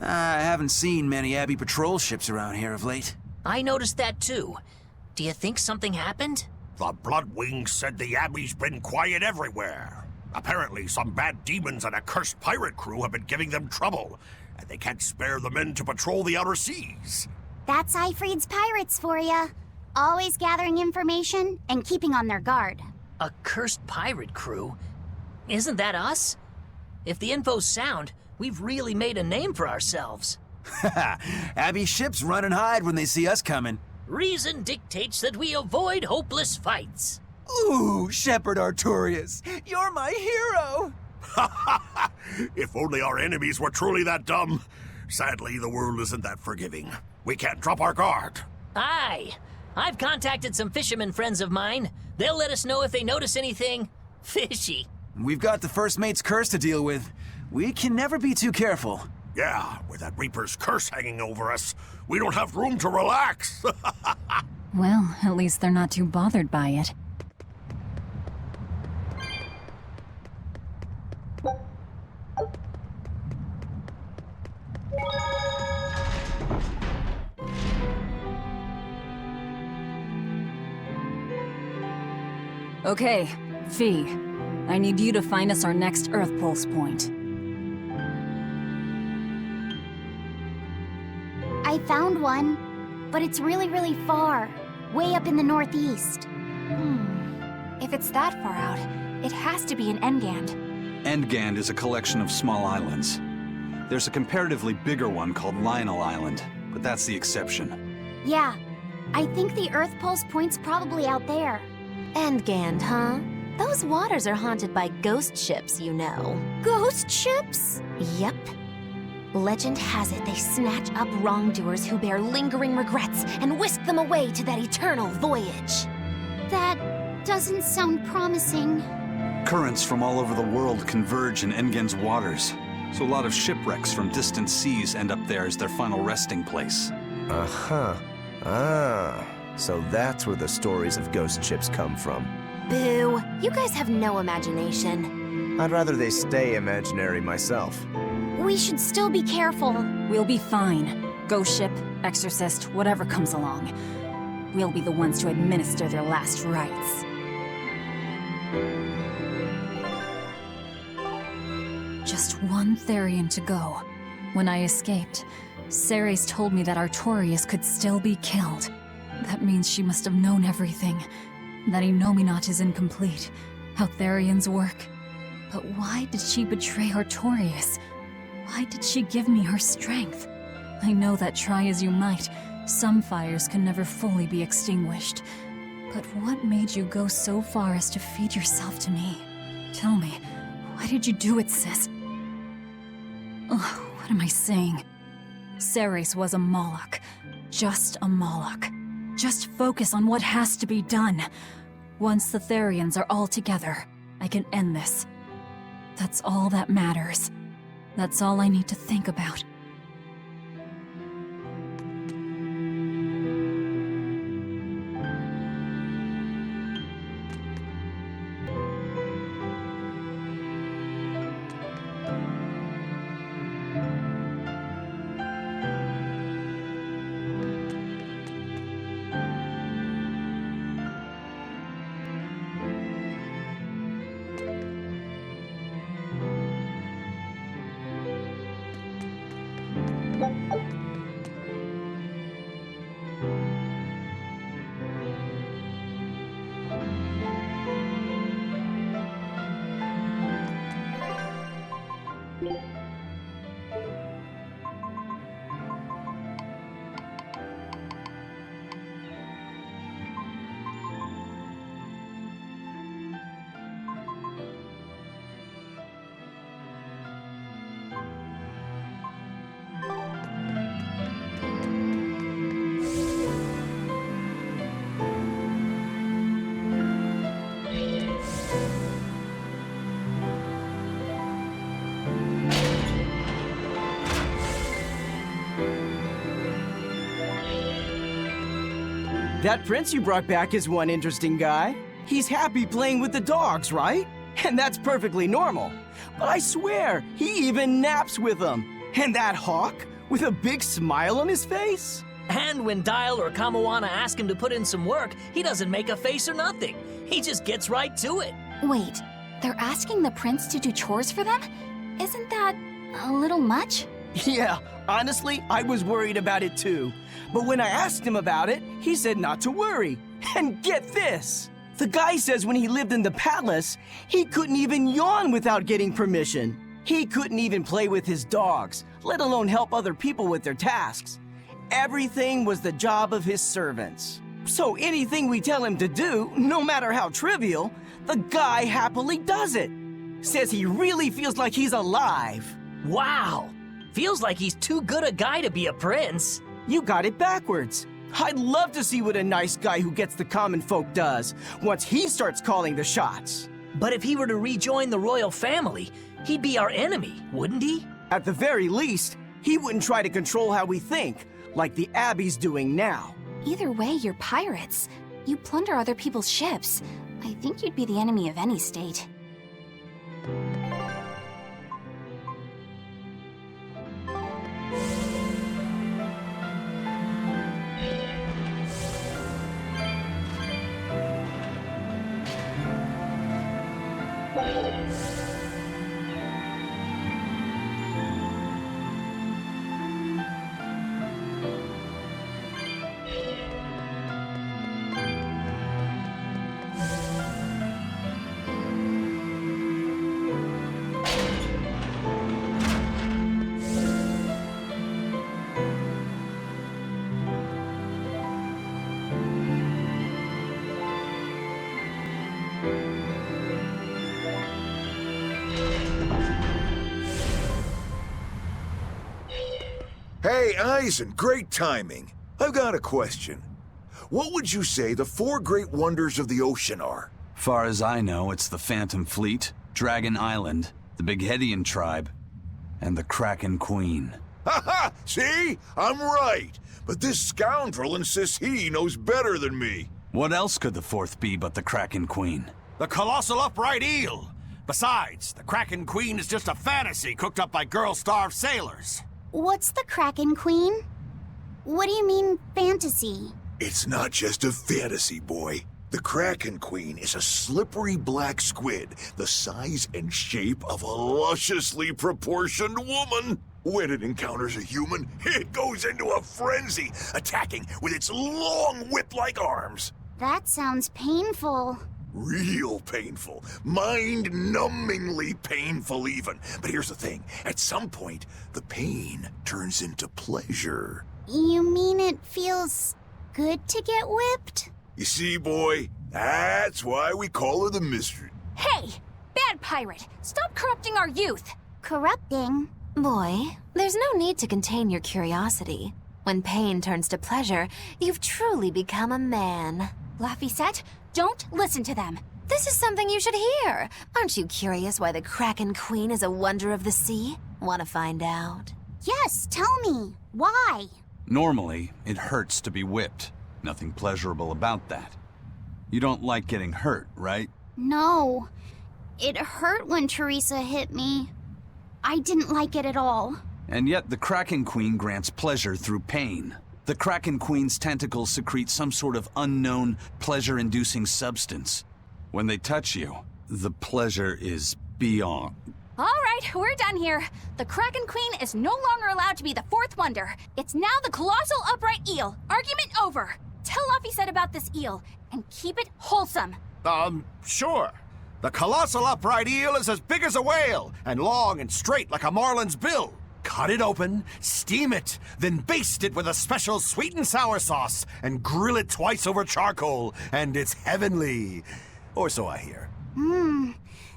I haven't seen many Abbey patrol ships around here of late. I noticed that too. Do you think something happened? The Bloodwings said the Abbey's been quiet everywhere. Apparently, some bad demons and a cursed pirate crew have been giving them trouble, and they can't spare the men to patrol the outer seas. That's Eifried's pirates for ya. Always gathering information and keeping on their guard. A cursed pirate crew? Isn't that us? If the info's sound, we've really made a name for ourselves. Abbey ships run and hide when they see us coming. Reason dictates that we avoid hopeless fights. Ooh, Shepherd Artorius, you're my hero! If only our enemies were truly that dumb. Sadly, the world isn't that forgiving. We can't drop our guard. Aye. I've contacted some fishermen friends of mine. They'll let us know if they notice anything fishy. We've got the First Mate's curse to deal with. We can never be too careful. Yeah, with that Reaper's curse hanging over us, we don't have room to relax. Well, at least they're not too bothered by it. Okay, Fee. I need you to find us our next Earth Pulse point. I found one, but it's really far. Way up in the northeast. If it's that far out, it has to be in Engand. Engand is a collection of small islands. There's a comparatively bigger one called Lionel Island, but that's the exception. Yeah, I think the Earth Pulse point's probably out there. Engand, huh? Those waters are haunted by ghost ships, you know. Ghost ships? Yep. Legend has it they snatch up wrongdoers who bear lingering regrets and whisk them away to that eternal voyage. That doesn't sound promising. Currents from all over the world converge in Engand's waters, so a lot of shipwrecks from distant seas end up there as their final resting place. Uh-huh. Ah, so that's where the stories of ghost ships come from. Boo, you guys have no imagination. I'd rather they stay imaginary myself. We should still be careful. We'll be fine. Ghost ship, exorcist, whatever comes along. We'll be the ones to administer their last rites. Just one Therian to go. When I escaped, Ceres told me that Artorius could still be killed. That means she must have known everything. That Innominat is incomplete. How Therians work. But why did she betray Artorius? Why did she give me her strength? I know that try as you might, some fires can never fully be extinguished. But what made you go so far as to feed yourself to me? Tell me, why did you do it, sis? Ugh, what am I saying? Ceres was a Moloch. Just a Moloch. Just focus on what has to be done. Once the Therians are all together, I can end this. That's all that matters. That's all I need to think about. That prince you brought back is one interesting guy. He's happy playing with the dogs, right? and that's perfectly normal. But I swear, he even naps with them. And that hawk, with a big smile on his face? And when Dial or Kamawana ask him to put in some work, he doesn't make a face or nothing. He just gets right to it. Wait, they're asking the prince to do chores for them? Isn't that a little much? Yeah, honestly, I was worried about it too. But when I asked him about it, he said not to worry. And get this! The guy says when he lived in the palace, he couldn't even yawn without getting permission. He couldn't even play with his dogs, let alone help other people with their tasks. Everything was the job of his servants. So anything we tell him to do, no matter how trivial, the guy happily does it. Says he really feels like he's alive. Wow! Feels like he's too good a guy to be a prince. You got it backwards. I'd love to see what a nice guy who gets the common folk does once he starts calling the shots. But if he were to rejoin the royal family, he'd be our enemy, wouldn't he? At the very least, he wouldn't try to control how we think, like the Abbey's doing now. Either way, you're pirates. You plunder other people's ships. I think you'd be the enemy of any state. Hey, Eisen, great timing. I've got a question. What would you say the 4 great wonders of the ocean are? Far as I know, it's the Phantom Fleet, Dragon Island, the Bighedian tribe, and the Kraken Queen. Ha ha! See? I'm right. But this scoundrel insists he knows better than me. What else could the 4th be but the Kraken Queen? The colossal upright eel. Besides, the Kraken Queen is just a fantasy cooked up by girl-starved sailors. What's the Kraken Queen? What do you mean, fantasy? It's not just a fantasy, boy. The Kraken Queen is a slippery black squid, the size and shape of a lusciously proportioned woman. When it encounters a human, it goes into a frenzy, attacking with its long whip-like arms. That sounds painful. Real painful. Mind-numbingly painful even. But here's the thing. At some point, the pain turns into pleasure. You mean it feels good to get whipped? You see, boy? That's why we call her the Mystery. Hey! Bad pirate! Stop corrupting our youth! Corrupting? Boy, there's no need to contain your curiosity. When pain turns to pleasure, you've truly become a man. Laphicet, don't listen to them. This is something you should hear. Aren't you curious why the Kraken Queen is a wonder of the sea? Want to find out? Yes, tell me. Why? Normally, it hurts to be whipped. Nothing pleasurable about that. You don't like getting hurt, right? No. It hurt when Teresa hit me. I didn't like it at all. And yet the Kraken Queen grants pleasure through pain. The Kraken Queen's tentacles secrete some sort of unknown, pleasure-inducing substance. When they touch you, the pleasure is beyond. All right, we're done here. The Kraken Queen is no longer allowed to be the 4th wonder. It's now the colossal upright eel. Argument over. Tell Laphicet about this eel, and keep it wholesome. Sure. The colossal upright eel is as big as a whale, and long and straight like a marlin's bill. Cut it open, steam it, then baste it with a special sweet and sour sauce, and grill it twice over charcoal, and it's heavenly. Or so I hear.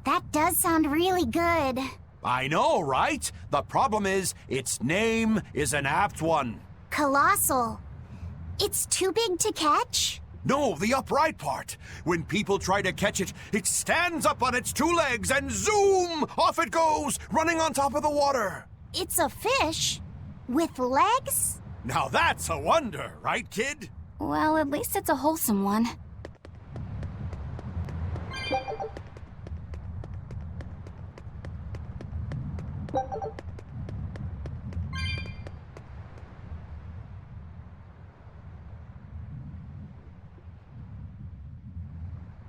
That does sound really good. I know, right? The problem is, its name is an apt one. Colossal. It's too big to catch? No, the upright part. When people try to catch it, it stands up on its 2 legs and zoom! Off it goes, running on top of the water. It's a fish? With legs? Now that's a wonder, right, kid? Well, at least it's a wholesome one.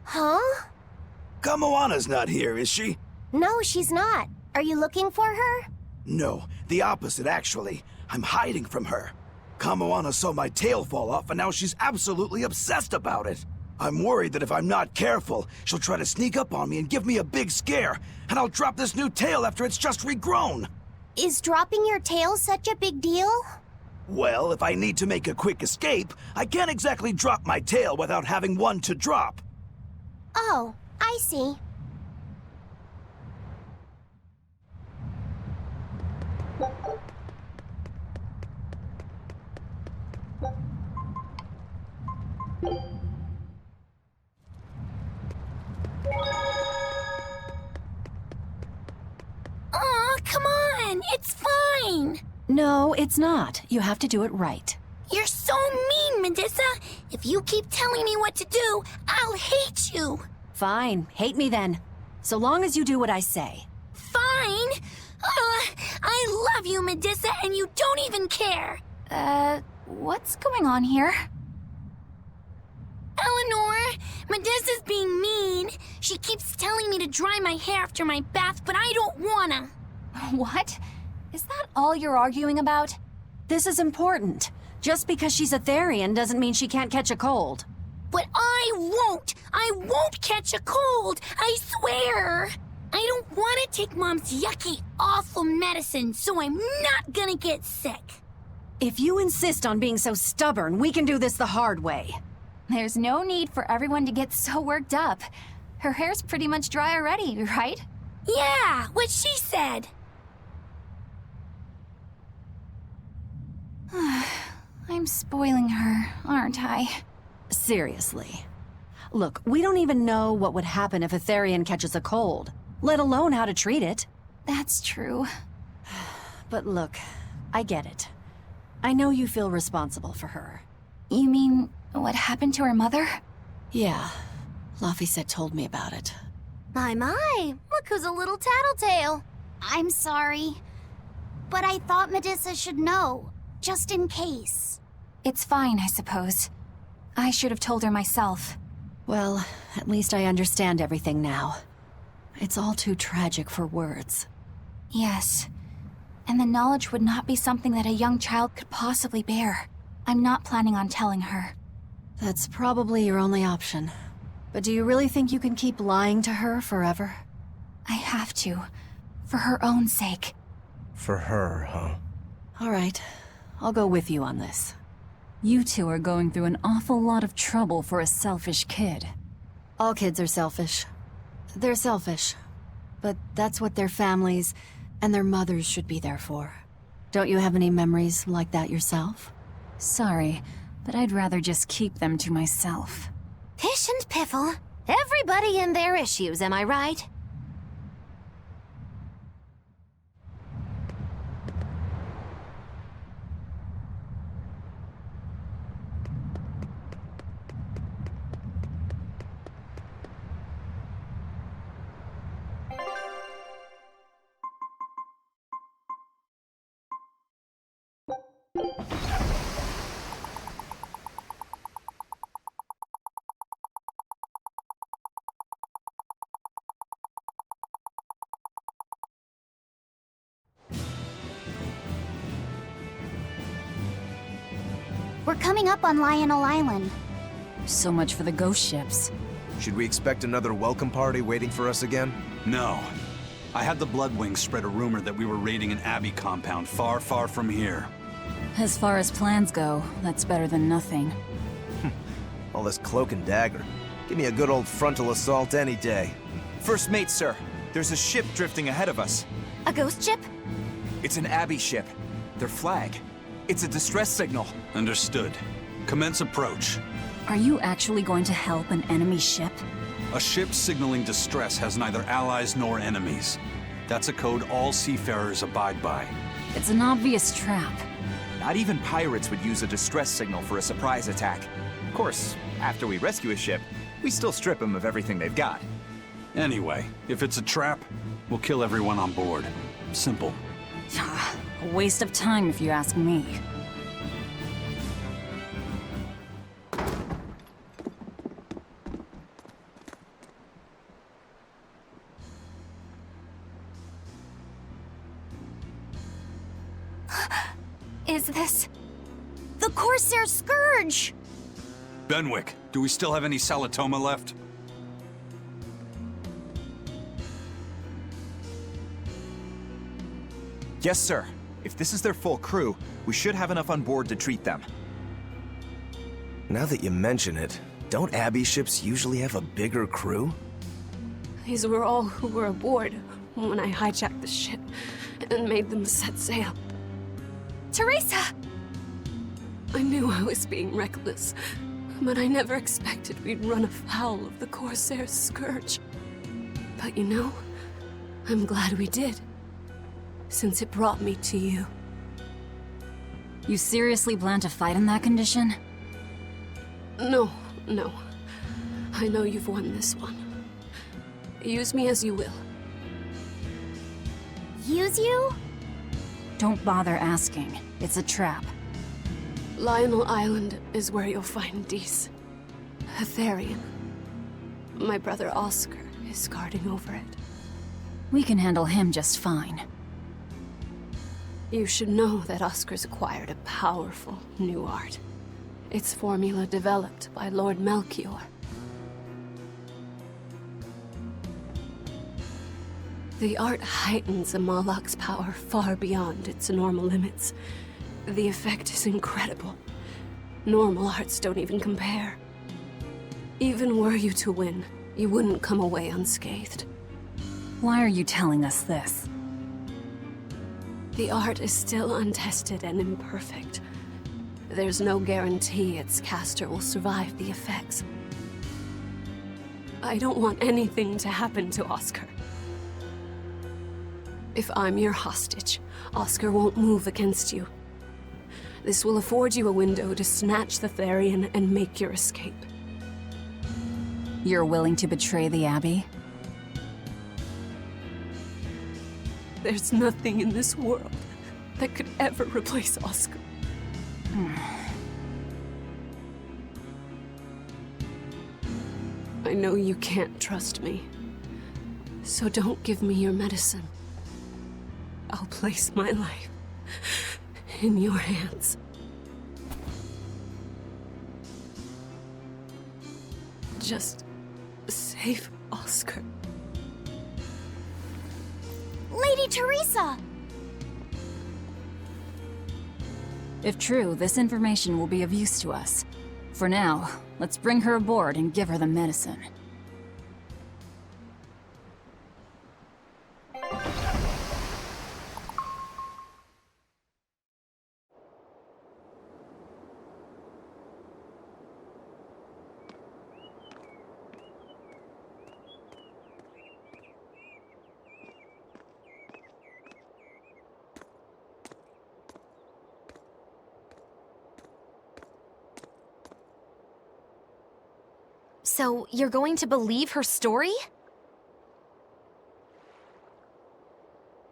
Huh? Kamoana's not here, is she? No, she's not. Are you looking for her? No, the opposite, actually. I'm hiding from her. Kamoana saw my tail fall off, and now she's absolutely obsessed about it. I'm worried that if I'm not careful, she'll try to sneak up on me and give me a big scare, and I'll drop this new tail after it's just regrown. Is dropping your tail such a big deal? Well, if I need to make a quick escape, I can't exactly drop my tail without having one to drop. Oh, I see. Aw, come on! It's fine! No, it's not. You have to do it right. You're so mean, Medusa! If you keep telling me what to do, I'll hate you! Fine, hate me then. So long as you do what I say. Fine! I love you, Medusa, and you don't even care! What's going on here? Eleanor, Medusa's being mean. She keeps telling me to dry my hair after my bath, but I don't wanna. What? Is that all you're arguing about? This is important. Just because she's a Therian doesn't mean she can't catch a cold. But I won't! I won't catch a cold! I swear! I don't want to take Mom's yucky, awful medicine, so I'm not gonna get sick. If you insist on being so stubborn, we can do this the hard way. There's no need for everyone to get so worked up. Her hair's pretty much dry already, right? Yeah, what she said. I'm spoiling her, aren't I? Seriously. Look, we don't even know what would happen if a Therian catches a cold, let alone how to treat it. That's true. But look, I get it. I know you feel responsible for her. You mean what happened to her mother? Yeah, Laphicet told me about it. My, look who's a little tattletale. I'm sorry, but I thought Medusa should know, just in case. It's fine, I suppose. I should have told her myself. Well, at least I understand everything now. It's all too tragic for words. Yes, and the knowledge would not be something that a young child could possibly bear. I'm not planning on telling her. That's probably your only option. But do you really think you can keep lying to her forever? I have to, for her own sake. For her, huh? All right, I'll go with you on this. You two are going through an awful lot of trouble for a selfish kid. All kids are selfish. They're selfish. But that's what their families and their mothers should be there for. Don't you have any memories like that yourself? Sorry, but I'd rather just keep them to myself. Pish and piffle. Everybody and their issues, am I right? We're coming up on Lionel Island. So much for the ghost ships. Should we expect another welcome party waiting for us again? No. I had the Bloodwings spread a rumor that we were raiding an Abbey compound far, far from here. As far as plans go, that's better than nothing. All this cloak and dagger. Give me a good old frontal assault any day. First mate, sir. There's a ship drifting ahead of us. A ghost ship? It's an Abbey ship. Their flag. It's a distress signal. Understood. Commence approach. Are you actually going to help an enemy ship? A ship signaling distress has neither allies nor enemies. That's a code all seafarers abide by. It's an obvious trap. Not even pirates would use a distress signal for a surprise attack. Of course, after we rescue a ship, we still strip them of everything they've got. Anyway, if it's a trap, we'll kill everyone on board. Simple. A waste of time if you ask me. Is this... the Corsair Scourge? Benwick, do we still have any Salatoma left? Yes, sir. If this is their full crew, we should have enough on board to treat them. Now that you mention it, don't Abbey ships usually have a bigger crew? These were all who were aboard when I hijacked the ship and made them set sail. Teresa! I knew I was being reckless, but I never expected we'd run afoul of the Corsair Scourge. But you know, I'm glad we did, since it brought me to you. You seriously plan to fight in that condition? No. I know you've won this one. Use me as you will. Use you? Don't bother asking. It's a trap. Lionel Island is where you'll find Dees. A Therian. My brother Oscar is guarding over it. We can handle him just fine. You should know that Oscar's acquired a powerful new art. Its formula developed by Lord Melchior. The art heightens a Moloch's power far beyond its normal limits. The effect is incredible. Normal arts don't even compare. Even were you to win, you wouldn't come away unscathed. Why are you telling us this? The art is still untested and imperfect. There's no guarantee its caster will survive the effects. I don't want anything to happen to Oscar. If I'm your hostage, Oscar won't move against you. This will afford you a window to snatch the Therian and make your escape. You're willing to betray the Abbey? There's nothing in this world that could ever replace Oscar. I know you can't trust me, so don't give me your medicine. I'll place my life in your hands. Just save Oscar. Lady Teresa! If true, this information will be of use to us. For now, let's bring her aboard and give her the medicine. So, you're going to believe her story?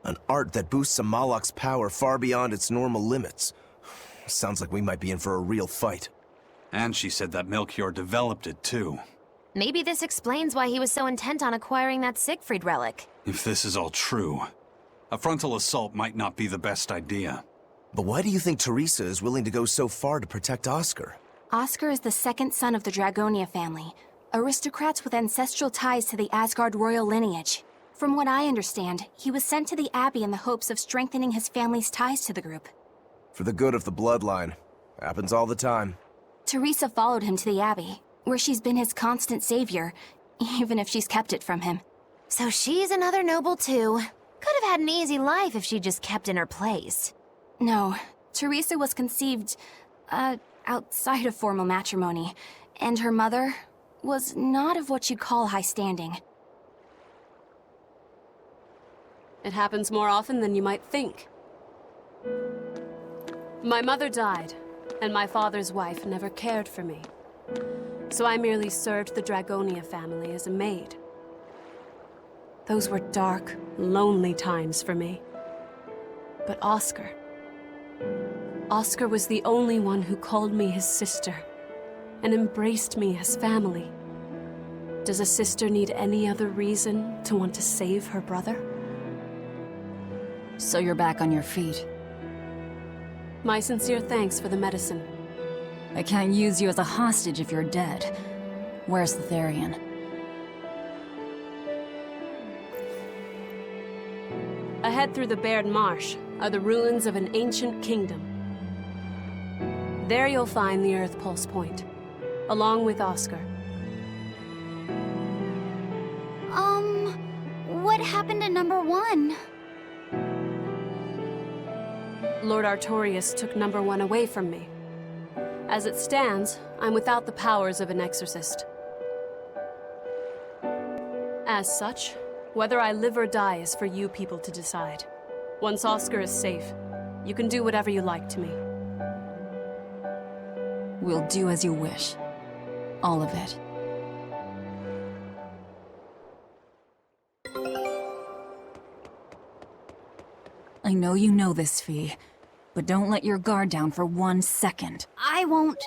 An art that boosts a Moloch's power far beyond its normal limits. Sounds like we might be in for a real fight. And she said that Melchior developed it, too. Maybe this explains why he was so intent on acquiring that Siegfried relic. If this is all true, a frontal assault might not be the best idea. But why do you think Teresa is willing to go so far to protect Oscar? Oscar is the second son of the Dragonia family, aristocrats with ancestral ties to the Asgard royal lineage. From what I understand, he was sent to the Abbey in the hopes of strengthening his family's ties to the group. For the good of the bloodline. Happens all the time. Teresa followed him to the Abbey, where she's been his constant savior, even if she's kept it from him. So she's another noble too. Could have had an easy life if she just kept in her place. No, Teresa was conceived, outside of formal matrimony, and her mother was not of what you'd call high standing. It happens more often than you might think. My mother died, and my father's wife never cared for me. So I merely served the Dragonia family as a maid. Those were dark, lonely times for me. But Oscar... Oscar was the only one who called me his sister, and embraced me as family. Does a sister need any other reason to want to save her brother? So you're back on your feet. My sincere thanks for the medicine. I can't use you as a hostage if you're dead. Where's the Therian? Ahead through the Baird Marsh are the ruins of an ancient kingdom. There you'll find the Earth Pulse Point, along with Oscar. What happened to number 1? Lord Artorius took number 1 away from me. As it stands, I'm without the powers of an exorcist. As such, whether I live or die is for you people to decide. Once Oscar is safe, you can do whatever you like to me. We'll do as you wish. All of it. I know you know this, Fee, but don't let your guard down for 1 second. I won't.